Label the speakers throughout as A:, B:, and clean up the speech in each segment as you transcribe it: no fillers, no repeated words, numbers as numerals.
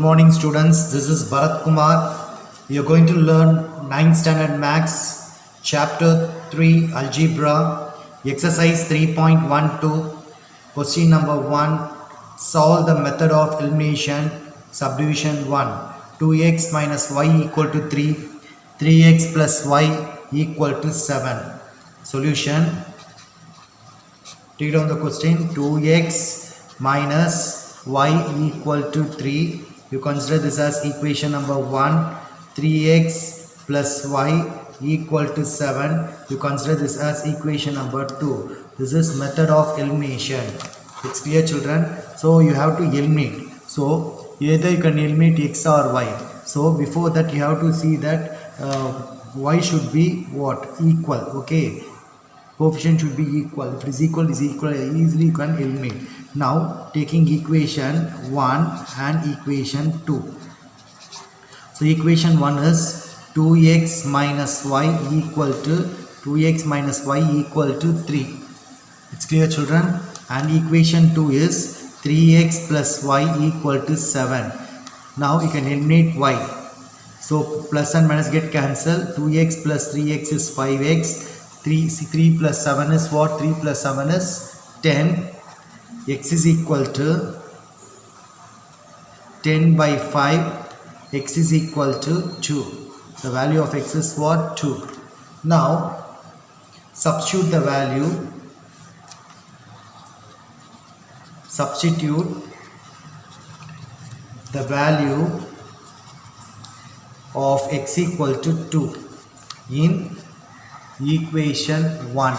A: morning students, this is Bharat Kumar. We are going to learn 9th standard maths, chapter 3 algebra, exercise 3.12, question number 1. Solve the method of elimination, subdivision 1. 2x minus y equal to 3, 3x plus y equal to 7. Solution. Take down the question. 2x minus y equal to 3. You consider this as equation number 1. 3x plus y equal to 7. You consider this as equation number 2. This is method of elimination. It's clear, children? So you have to eliminate. So either you can eliminate x or y. So before that you have to see that y should be what? Equal. Okay. Coefficient should be equal. If it is equal, easily you can eliminate. Now taking equation 1 and equation 2. So equation 1 is 2x minus y equal to 2x minus y equal to 3. It's clear, children? And equation 2 is 3x plus y equal to 7. Now you can eliminate y. So plus and minus get cancelled. 2x plus 3x is 5x. 3 plus 7 is what? 3 plus 7 is 10. X is equal to 10 by 5. X is equal to 2. The value of x is what? 2. Now substitute the value. Substitute the value of x equal to 2 in equation 1.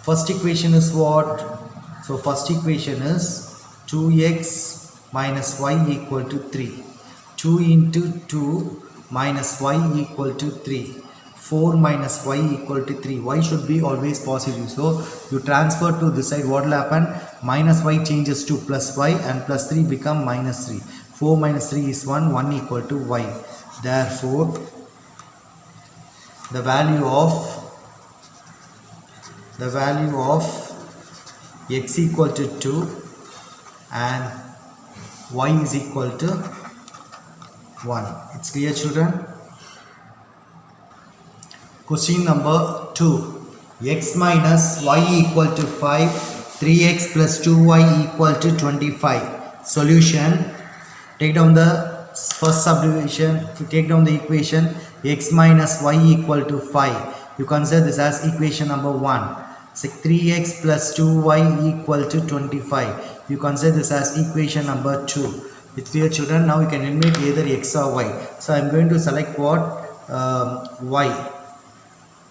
A: First equation is what? So first equation is 2x minus y equal to 3. 2 into 2 minus y equal to 3. 4 minus y equal to 3. Y should be always positive. So you transfer to this side. What will happen? Minus y changes to plus y and plus 3 become minus 3. 4 minus 3 is 1. 1 equal to y. Therefore, the value of x equal to 2 and y is equal to 1. It's clear, children? Question number 2. X minus y equal to 5. 3x plus 2y equal to 25. Solution. Take down the first subdivision. Take down the equation. X minus y equal to 5. You consider this as equation number 1. So 3x plus 2y equal to 25. You consider this as equation number 2. It's clear, children? Now you can eliminate either x or y. So I am going to select what? Y.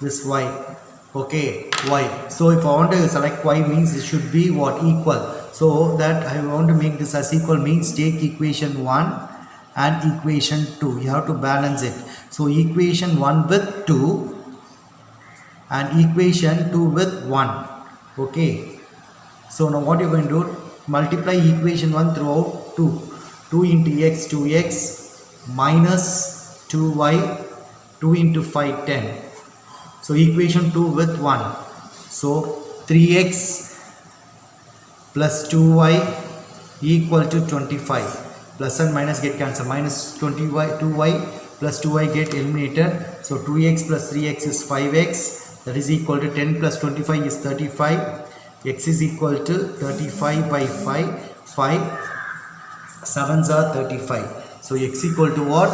A: This y. Okay, y. So if I want to select y means it should be what? Equal. So that I want to make this as equal means take equation 1 and equation 2. You have to balance it. So equation 1 with 2 and equation 2 with 1. Okay. So now what you are going to do? Multiply equation 1 throughout 2. 2 into x, 2x minus 2y, 2 into 5, 10. So equation 2 with 1. So 3x plus 2y equal to 25. Plus and minus get cancelled. Minus 20y, 2y plus 2y get eliminated. So 2x plus 3x is 5x. That is equal to 10 plus 25 is 35. X is equal to 35 by 5. 5 7s are 35. So x equal to what?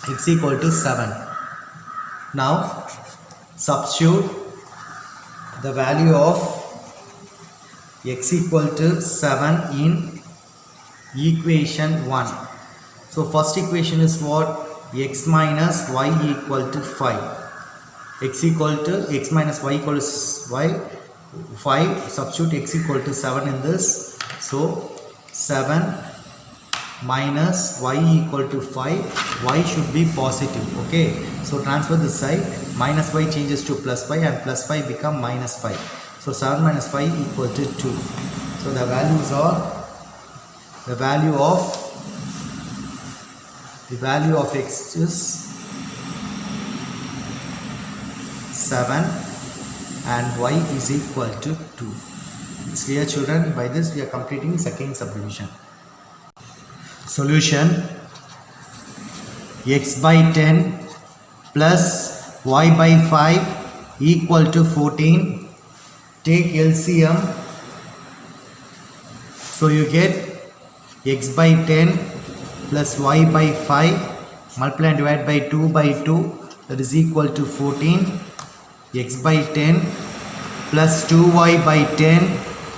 A: X equal to 7. Now substitute the value of x equal to 7 in equation 1. So first equation is what? X minus y equal to 5. X equal to x minus y equal to y 5. Substitute x equal to 7 in this. So 7 minus y equal to 5. Y should be positive. Okay. So transfer this side. Minus y changes to plus 5 and plus 5 become minus 5. So 7 minus 5 equal to 2. So the values are the value of x is 7 and y is equal to 2. It's clear, children? By this we are completing second subdivision. Solution: x by 10 plus y by 5 equal to 14. Take LCM. So you get x by 10 plus y by 5 multiply and divide by 2 by 2, that is equal to 14. X by 10 plus 2y by 10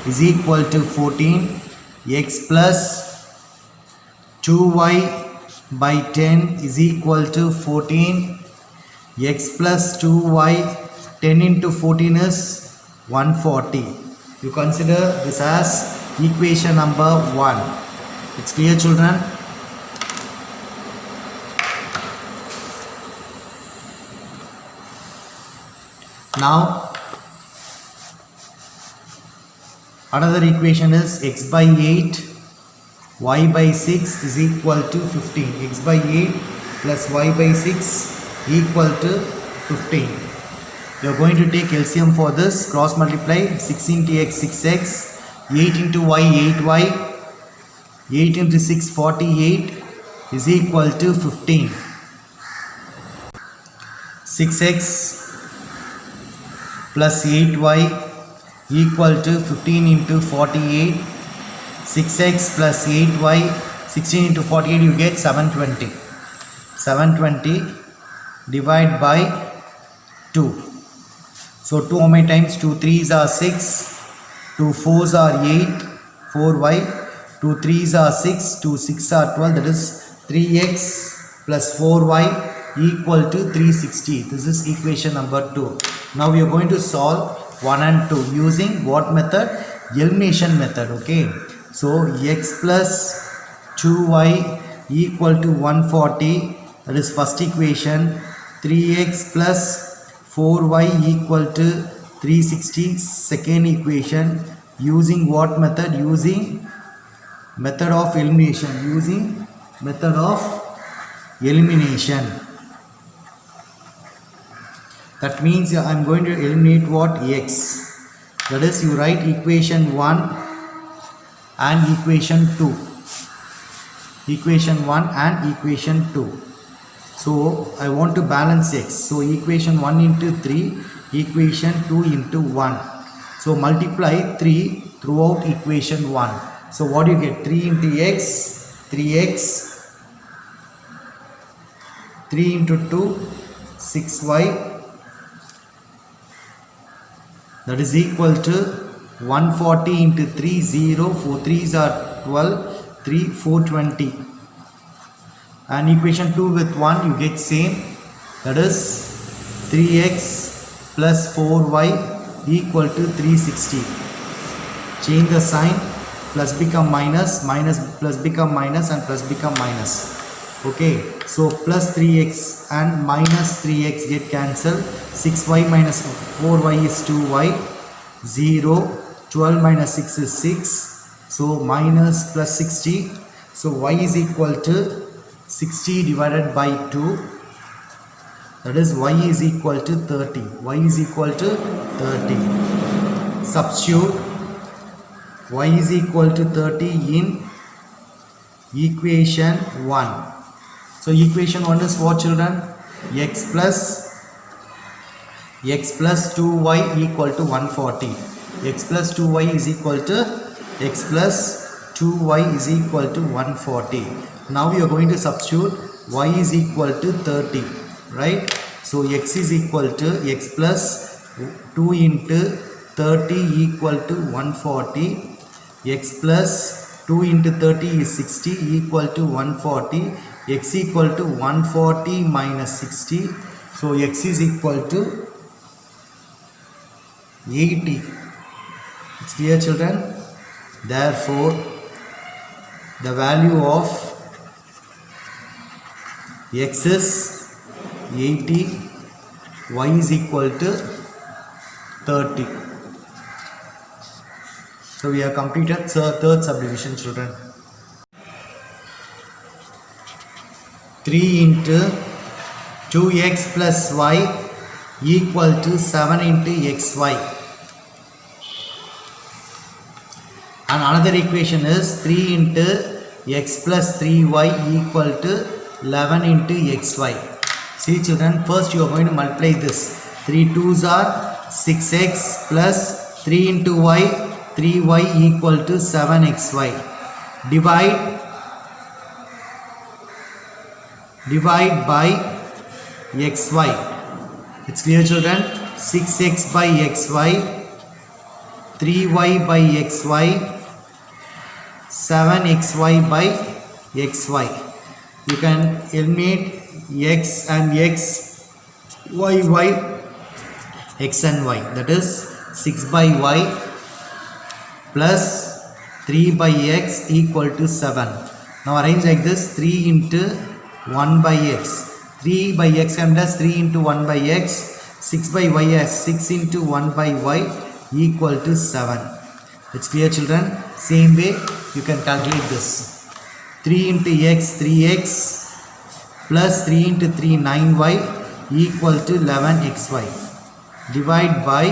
A: is equal to 14. X plus 2y by 10 is equal to 14. X plus 2y, 10 into 14 is 140. You consider this as equation number 1. It's clear, children? Now another equation is x by 8 y by 6 is equal to 15. X by 8 plus y by 6 equal to 15. You are going to take LCM for this. Cross multiply. 6 into x 6x, 8 into y 8y, 8 into 6 48 is equal to 15. 6x plus 8y equal to 15 into 48. 6x plus 8y, 16 into 48, you get 720. 720 divide by 2. So 2 how many times? 2 3s are 6, 2 4s are 8, 4y, 2 3s are 6, 2 6 are 12, that is 3x plus 4y equal to 360. This is equation number 2. Now we are going to solve 1 and 2 using what method? Elimination method. Okay. So x plus 2y equal to 140, that is first equation. 3x plus 4y equal to 360, second equation. Using what method? Using method of elimination. Using method of elimination. That means I am going to eliminate what? X. That is, you write equation 1 and equation 2. Equation 1 and equation 2. So I want to balance x. So equation 1 into 3, equation 2 into 1. So multiply 3 throughout equation 1. So what do you get? 3 into x, 3x, 3 into 2, 6y. That is equal to 140 into 3, 0, 4 3s are 12, 3, 420. And equation 2 with 1 you get same, that is 3x plus 4y equal to 360. Change the sign, plus become minus, minus plus become minus, and plus become minus. Okay, so plus 3x and minus 3x get cancelled. 6y minus 4y is 2y, 0, 12 minus 6 is 6, so minus plus 60. So y is equal to 60 divided by 2, that is y is equal to 30. Y is equal to 30. Substitute y is equal to 30 in equation 1. So equation 1 is what, children? x plus 2y equal to 140. X plus 2y is equal to x plus 2y is equal to 140. Now we are going to substitute y is equal to 30, right? So x is equal to x plus 2 into 30 equal to 140. X plus 2 into 30 is 60 equal to 140. X equal to 140 minus 60. So x is equal to 80. It's clear, children? Therefore, the value of x is 80, y is equal to 30. So we have completed third subdivision, children. 3 into 2x plus y equal to 7 into xy. And another equation is 3 into x plus 3y equal to 11 into xy. See children, first you are going to multiply this. 3 2s are 6x plus 3 into y, 3y equal to 7xy. Divide by xy. It's clear children? 6x by xy, 3y by xy, 7xy by xy. You can eliminate x and x, y, x and y. That is 6 by y plus 3 by x equal to 7. Now arrange like this: 3 into 1 by x. 3 by x comes as 3 into 1 by x. 6 by y as 6 into 1 by y equal to 7. It's clear children? Same way you can calculate this. 3 into x, 3x plus 3 into 3, 9y equal to 11xy. Divide by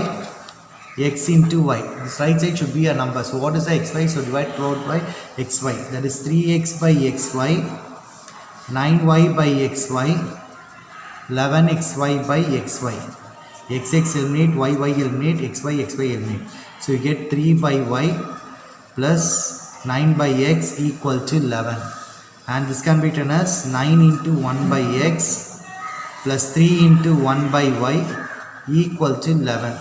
A: x into y. This right side should be a number. So what is the xy? So divide throughout by xy. That is 3x by xy, 9y by xy, 11xy by xy. X eliminate, y eliminate, xy eliminate. So you get 3 by y plus 9 by x equal to 11. And this can be written as 9 into 1 by x plus 3 into 1 by y equal to 11.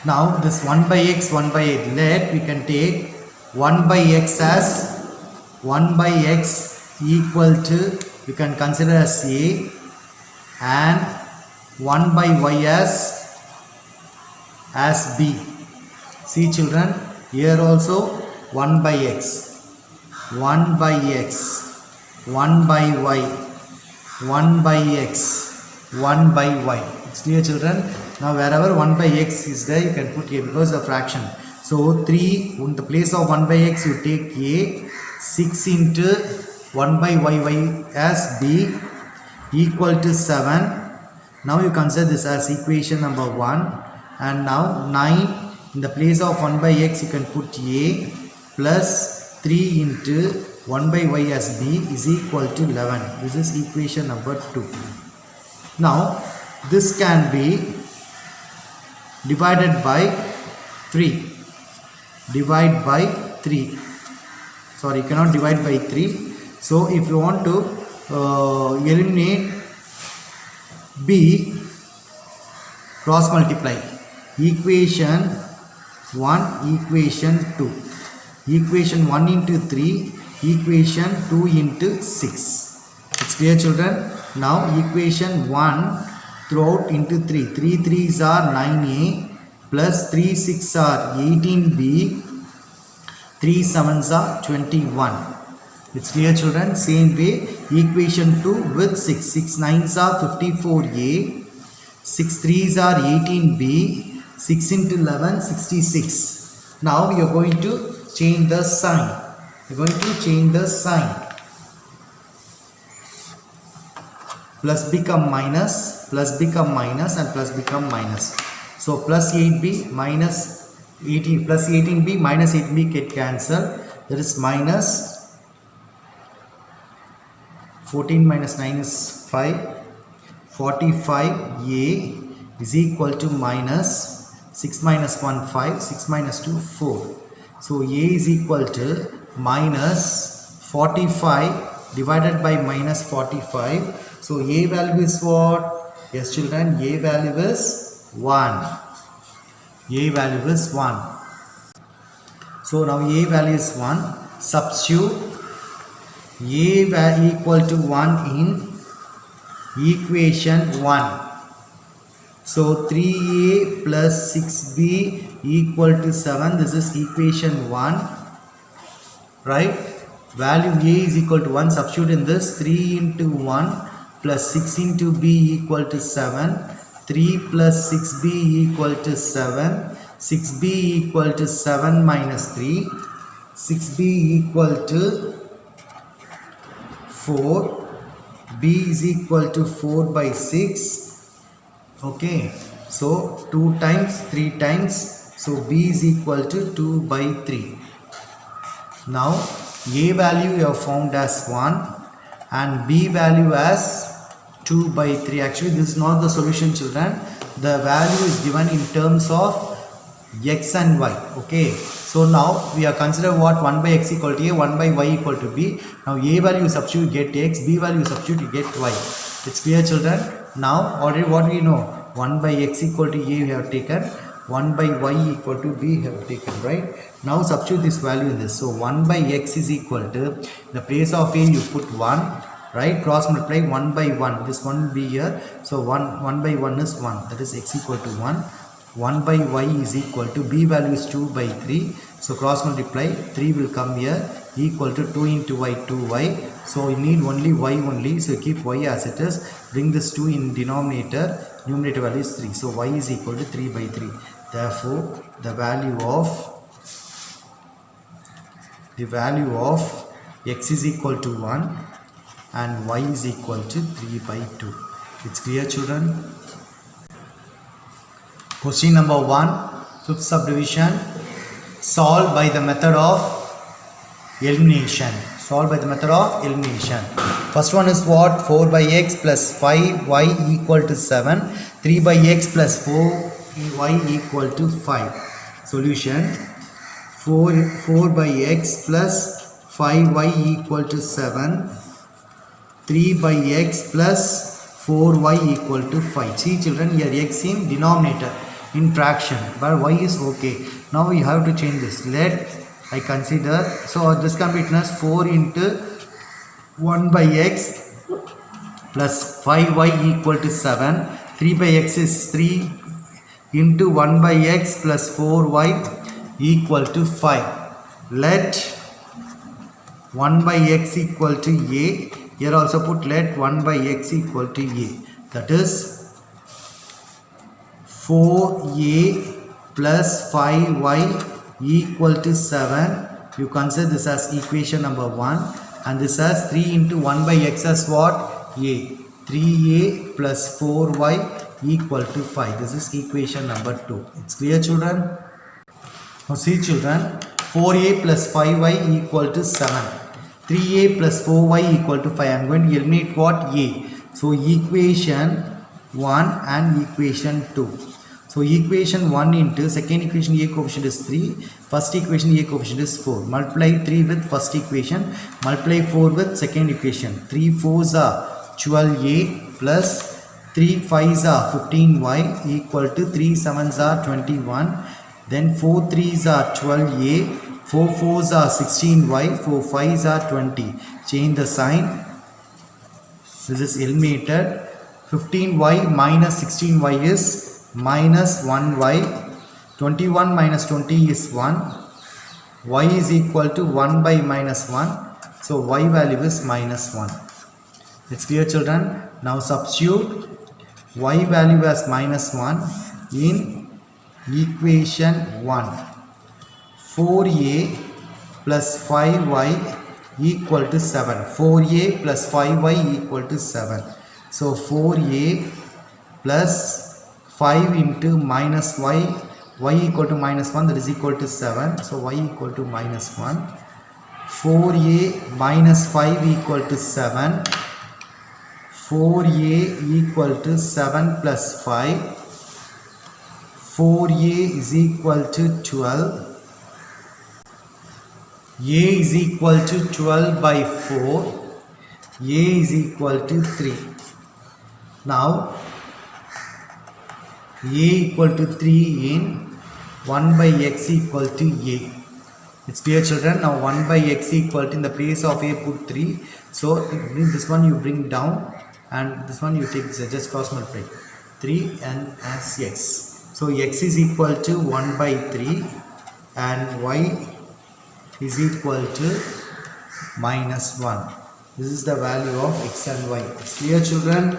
A: Now this 1 by x, 1 by 8, let we can take 1 by x as 1 by x equal to, you can consider as a, and 1 by y as b. See children, here also 1 by x, 1 by x, 1 by y, 1 by x, 1 by y. It's clear children? Now wherever 1 by x is there, you can put a, because of fraction. So 3, in the place of 1 by x you take a, 6 into 1 by y as b equal to 7. Now you consider this as equation number 1. And now 9, in the place of 1 by x you can put a plus 3 into 1 by y as b is equal to 11. This is equation number 2. Now this can be divided by 3. Divide by 3. Sorry, you cannot divide by 3. So if you want to eliminate b, cross multiply. Equation 1, equation 2. Equation 1 into 3, equation 2 into 6. It's clear children? Now equation 1 throughout into 3. 3 3s are 9a plus 3 6 are 18b, 3 7s are 21. It's clear children? Same way equation 2 with 6. 6 9s are 54a, 6 3s are 18b, 6 into 11 66. Now we are going to change the sign. We are going to change the sign. Plus become minus, plus become minus, and plus become minus. So plus 8b minus 18, plus 18b minus 8b get cancelled. That is minus 14 minus 9 is 5. 45a is equal to minus 6 minus 1 5, 6 minus 2 4. So a is equal to minus 45 divided by minus 45. So a value is what? Yes children, a value is 1. A value is 1. So now a value is 1. Substitute a value equal to 1 in equation 1. So 3a plus 6b equal to 7. This is equation 1. Right? Value a is equal to 1. Substitute in this. 3 into 1 plus 6 into b equal to 7. 3 plus 6b equal to 7. 6b equal to 7 minus 3. 6b equal to 4. b is equal to 4 by 6. Okay, so 2 times 3 times, so b is equal to 2 by 3. Now a value you have found as 1 and b value as 2 by 3. Actually this is not the solution, children. The value is given in terms of x and y. Okay, so now we are consider what 1 by x equal to a, 1 by y equal to b. Now a value substitute, get x, b value substitute, you get y. It's clear, children. Now already what we know, 1 by x equal to a we have taken, 1 by y equal to b have taken, right? Now substitute this value in this. So 1 by x is equal to, in the place of a you put 1, right? Cross multiply 1 by 1, this 1 will be here. So 1 by 1 is 1, that is x equal to 1. 1 by y is equal to, b value is 2 by 3. So cross multiply, 3 will come here, equal to 2 into y, 2y. So you need only y only. So keep y as it is. Bring this 2 in denominator. Numerator value is 3. So y is equal to 3 by 3. Therefore, the value of x is equal to 1 and y is equal to 3 by 2. It's clear, children? Question number 1, fifth subdivision. Solve by the method of elimination. Solve by the method of elimination. First one is what? 4 by x plus 5y equal to 7. 3 by x plus 4y equal to 5. Solution. 4 by x plus 5y equal to 7. 3 by x plus 4y equal to 5. See, children, here x in denominator in fraction, but y is okay. Now we have to change this. Let I consider, so this can be written as 4 into 1 by x plus 5y equal to 7. 3 by x is 3 into 1 by x plus 4y equal to 5. Let 1 by x equal to a. Here also put let 1 by x equal to a. That is 4a plus 5y equal to 7. You consider this as equation number 1, and this as 3 into 1 by x as what? A. 3a plus 4y equal to 5. This is equation number 2. It's clear, children? Now see, children, 4a plus 5y equal to 7. 3a plus 4y equal to 5. I am going to eliminate what? A. So equation 1 and equation 2. So equation 1 into second equation a coefficient is 3, first equation a coefficient is 4. Multiply 3 with first equation, multiply 4 with second equation. 3 4s are 12a plus 3 5s are 15y equal to 3 7s are 21. Then 4 3s are 12a, 4 4s are 16y, 4 5s are 20. Change the sign. This is eliminated. 15y minus 16y is minus 1y. 21 minus 20 is 1. Y is equal to 1 by minus 1. So y value is minus 1. It's clear, children? Now substitute y value as minus 1 in equation 1. 4a plus 5y equal to 7. 4a plus 5y equal to 7. So 4a plus 5 into minus y equal to minus 1, that is equal to 7. So y equal to minus 1. 4a minus 5 equal to 7. 4a equal to 7 plus 5. 4a is equal to 12. A is equal to 12 by 4. A is equal to 3. Now a equal to 3 in 1 by x equal to a. It's clear, children? Now 1 by x equal to, in the place of a put 3. So this one you bring down and this one you take, just cross multiply 3 and as x. So x is equal to 1 by 3 and y is equal to minus 1. This is the value of x and y. It's clear, children?